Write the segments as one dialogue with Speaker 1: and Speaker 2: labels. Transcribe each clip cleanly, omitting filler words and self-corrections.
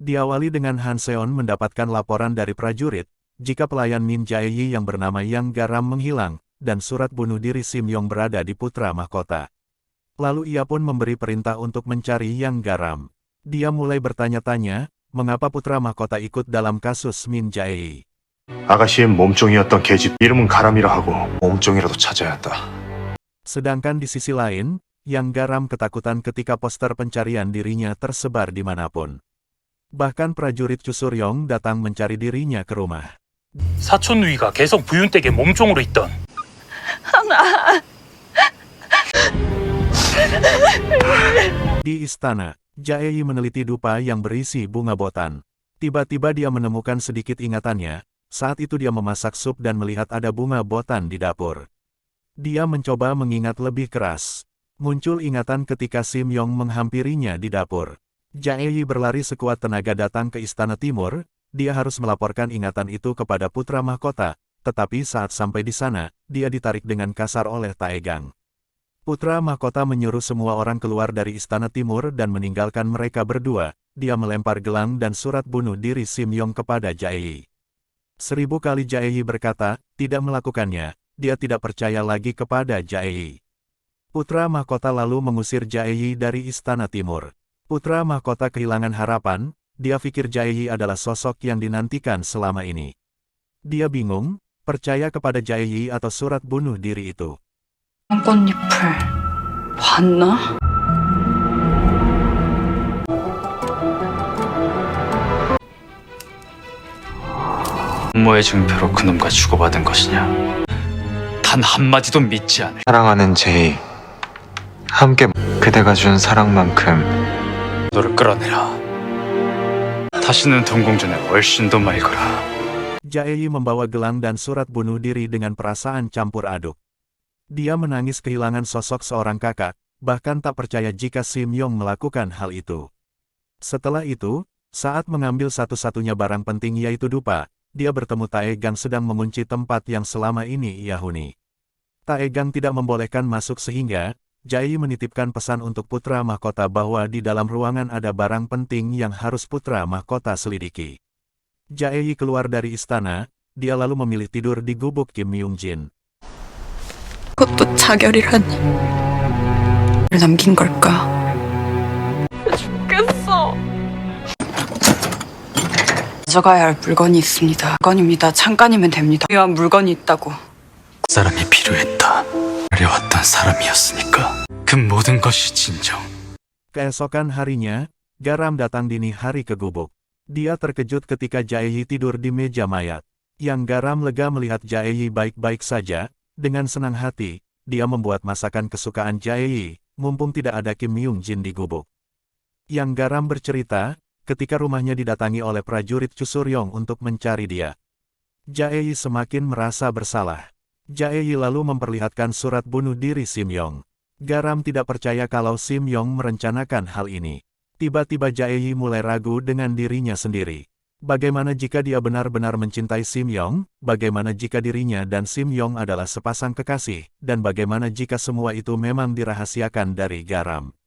Speaker 1: Diawali dengan Han Seon mendapatkan laporan dari prajurit, jika pelayan Min Jae-yi yang bernama Yang Garam menghilang, dan surat bunuh diri Sim Yong berada di Putra Mahkota. Lalu ia pun memberi perintah untuk mencari Yang Garam. Dia mulai bertanya-tanya, mengapa Putra Mahkota ikut dalam kasus Min Jae-yi.
Speaker 2: 아가씨의 몸종이었던 계집 이름은 가람이라 하고 몸종이라도 찾아야 한다.
Speaker 1: Sedangkan di sisi lain, Yang Garam ketakutan ketika poster pencarian dirinya tersebar dimanapun. Bahkan prajurit Chu Suryong datang mencari dirinya ke rumah.
Speaker 3: 사촌 누이가 계속 부윤댁의 몸종으로 있던.
Speaker 1: Di istana, Jae-yi meneliti dupa yang berisi bunga botan. Tiba-tiba dia menemukan sedikit ingatannya, saat itu dia memasak sup dan melihat ada bunga botan di dapur. Dia mencoba mengingat lebih keras. Muncul ingatan ketika Sim Yong menghampirinya di dapur. Jae-yi berlari sekuat tenaga datang ke Istana Timur, dia harus melaporkan ingatan itu kepada Putra Mahkota, tetapi saat sampai di sana, dia ditarik dengan kasar oleh Taegang. Putra Mahkota menyuruh semua orang keluar dari Istana Timur dan meninggalkan mereka berdua, dia melempar gelang dan surat bunuh diri Sim Yong kepada Jae-yi. 1000 kali Jae-yi berkata, tidak melakukannya, dia tidak percaya lagi kepada Jae-yi. Putra Mahkota lalu mengusir Jae-yi dari Istana Timur. Putra Mahkota kehilangan harapan, dia pikir Jae-yi adalah sosok yang dinantikan selama ini. Dia bingung, percaya kepada Jae-yi atau surat bunuh diri itu.
Speaker 4: 꽃잎을 봤나?
Speaker 5: 업무의 증표로 그놈과 주고받은 것이냐? 단 한마디도 믿지 않을.
Speaker 6: 사랑하는 제이, 함께 그대가 준 사랑만큼
Speaker 5: 너를 끌어내라. 다시는 동공전에 얼씬도 말거라.
Speaker 1: Jae-yi membawa gelang dan surat bunuh diri dengan perasaan campur aduk. Dia menangis kehilangan sosok seorang kakak, bahkan tak percaya jika Sim Yong melakukan hal itu. Setelah itu, saat mengambil satu-satunya barang penting yaitu dupa, dia bertemu Taegang sedang mengunci tempat yang selama ini ia huni. Taegang tidak membolehkan masuk sehingga, Jae-yi menitipkan pesan untuk Putra Mahkota bahwa di dalam ruangan ada barang penting yang harus Putra Mahkota selidiki. Jae-yi keluar dari istana, dia lalu memilih tidur di gubuk Kim Myung-jin.
Speaker 4: 그것도 자결이라니. 남긴 걸까? 죽겠어. 가져가야 할 물건이 있습니다. 물건입니다. 잠깐이면 됩니다. 필요한 물건이 있다고.
Speaker 5: 사람이 필요했다. 어려웠던 사람이었으니까. 그 모든 것이 진정.
Speaker 1: Keesokan harinya, Garam datang dini hari ke gubuk. Dia terkejut ketika Jae-yi tidur di meja mayat. Yang Garam lega melihat Jae-yi baik-baik saja. Dengan senang hati, dia membuat masakan kesukaan Jae-yi, mumpung tidak ada Kim Myung-jin di gubuk. Yang Garam bercerita, ketika rumahnya didatangi oleh prajurit Chu Suryong untuk mencari dia. Jae-yi semakin merasa bersalah. Jae-yi lalu memperlihatkan surat bunuh diri Sim Yong. Garam tidak percaya kalau Sim Yong merencanakan hal ini. Tiba-tiba Jae-yi mulai ragu dengan dirinya sendiri. Bagaimana jika dia benar-benar mencintai Sim Yong? Bagaimana jika dirinya dan Sim Yong adalah sepasang kekasih? Dan bagaimana jika semua itu memang dirahasiakan dari Garam?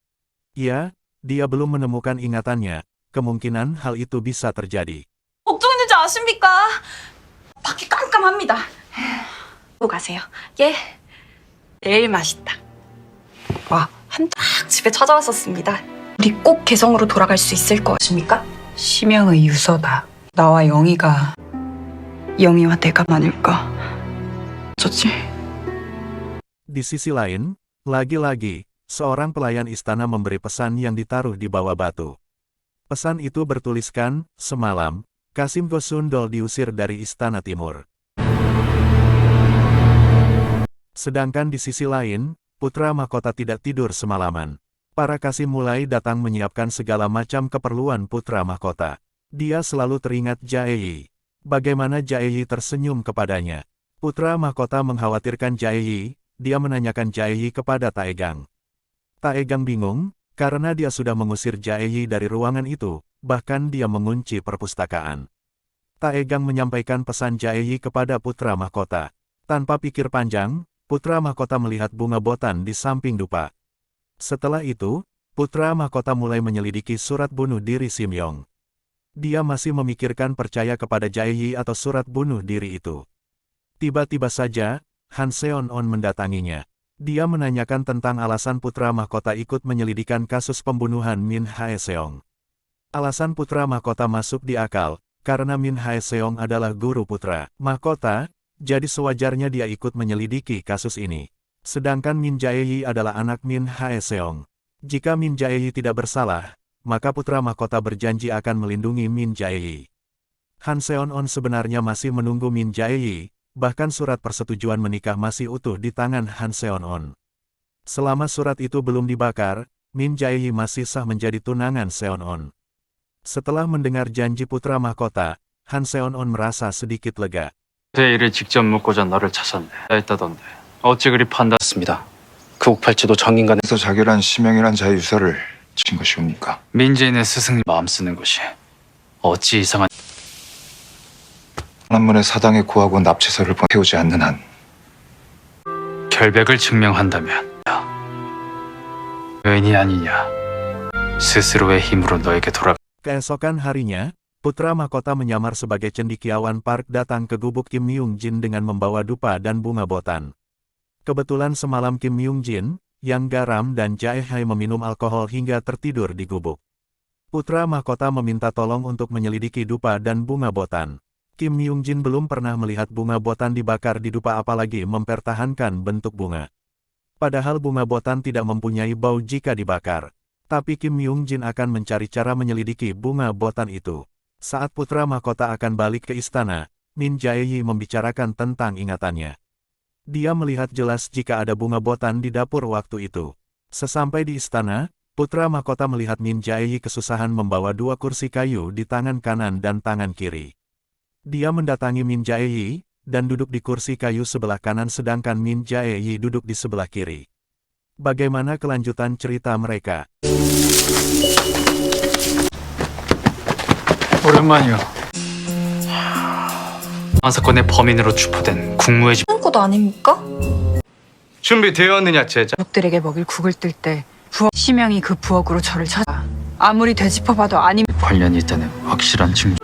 Speaker 1: Ya, dia belum menemukan ingatannya. Kemungkinan hal itu bisa terjadi.
Speaker 4: 걱정했는지 아십니까? 밖이 깜깜합니다. 또 가세요. 예. 제일 맛있다. 와, 한딱 집에 찾아왔었습니다. 우리 꼭 개성으로 돌아갈 수 있을 것입니까? 심형의 유서다. 나와 영희가 영희와 내가 아닐까? 어쩌지?
Speaker 1: Di sisi lain, lagi-lagi, seorang pelayan istana memberi pesan yang ditaruh di bawah batu. Pesan itu bertuliskan, semalam, Kasim Gosundol diusir dari Istana Timur. Sedangkan di sisi lain, Putra Mahkota tidak tidur semalaman. Para Kasim mulai datang menyiapkan segala macam keperluan Putra Mahkota. Dia selalu teringat Jae-yi. Bagaimana Jae-yi tersenyum kepadanya. Putra Mahkota mengkhawatirkan Jae-yi, dia menanyakan Jae-yi kepada Taegang. Taegang bingung, karena dia sudah mengusir Jae-yi dari ruangan itu, bahkan dia mengunci perpustakaan. Taegang menyampaikan pesan Jae-yi kepada Putra Mahkota. Tanpa pikir panjang, Putra Mahkota melihat bunga botan di samping dupa. Setelah itu, Putra Mahkota mulai menyelidiki surat bunuh diri Sim Yong. Dia masih memikirkan percaya kepada Jaeyi atau surat bunuh diri itu. Tiba-tiba saja, Han Seon-on mendatanginya. Dia menanyakan tentang alasan putra mahkota ikut menyelidikan kasus pembunuhan Min Hae-seong. Alasan putra mahkota masuk di akal, karena Min Hae-seong adalah guru putra mahkota, jadi sewajarnya dia ikut menyelidiki kasus ini. Sedangkan Min Jae-yi adalah anak Min Hae-seong. Jika Min Jae-yi tidak bersalah, maka putra mahkota berjanji akan melindungi Min Jae-yi. Han Seon-on sebenarnya masih menunggu Min Jae-yi, bahkan surat persetujuan menikah masih utuh di tangan Han Seon-on. Selama surat itu belum dibakar, Min Jae-yi masih sah menjadi tunangan Seon-on. Setelah mendengar janji putra mahkota, Han Seon-on merasa sedikit lega.
Speaker 5: 내 일을 직접 묻고자 너를 찾았네. 했다던데. 어찌 그리 판단했습니다. 그 옥팔치도 정인간의
Speaker 7: 그래서 자결한 심형이란 자의 유서를 친 것이옵니까?
Speaker 5: 민재인의 스승님 마음 쓰는 것이 어찌 이상한
Speaker 7: 한문의 사당에 고하고 납치서를 태우지 않는 한
Speaker 5: 결백을 증명한다면 여인이 아니냐. 스스로의 힘으로 너에게 돌아.
Speaker 1: Keesokan harinya, putra mahkota menyamar sebagai cendekiawan Park datang ke gubuk Kim Myung-jin dengan membawa dupa dan bunga botan. Kebetulan semalam Kim Myung-jin, Yang Garam dan Jae-hae meminum alkohol hingga tertidur di gubuk. Putra mahkota meminta tolong untuk menyelidiki dupa dan bunga botan. Kim Myung-jin belum pernah melihat bunga botan dibakar di dupa apalagi mempertahankan bentuk bunga. Padahal bunga botan tidak mempunyai bau jika dibakar. Tapi Kim Myung-jin akan mencari cara menyelidiki bunga botan itu. Saat putra mahkota akan balik ke istana, Min Jae-yi membicarakan tentang ingatannya. Dia melihat jelas jika ada bunga botan di dapur waktu itu. Sesampai di istana, putra mahkota melihat Min Jae-yi kesusahan membawa dua kursi kayu di tangan kanan dan tangan kiri. Dia mendatangi Min Jae-yi, dan duduk di kursi kayu sebelah kanan sedangkan Min Jae-yi duduk di sebelah kiri. Bagaimana kelanjutan cerita mereka?
Speaker 5: 오랜만이요. 사건의 범인으로 추포된 국무회장.
Speaker 4: 하는 것 아닙니까?
Speaker 5: 준비되었느냐 제자.
Speaker 4: 적들에게 먹일 국을 뜰 때 심형이 그 부엌으로 저를 찾아. 아무리 되짚어봐도 아님.
Speaker 5: 관련이 있다는 확실한 증거.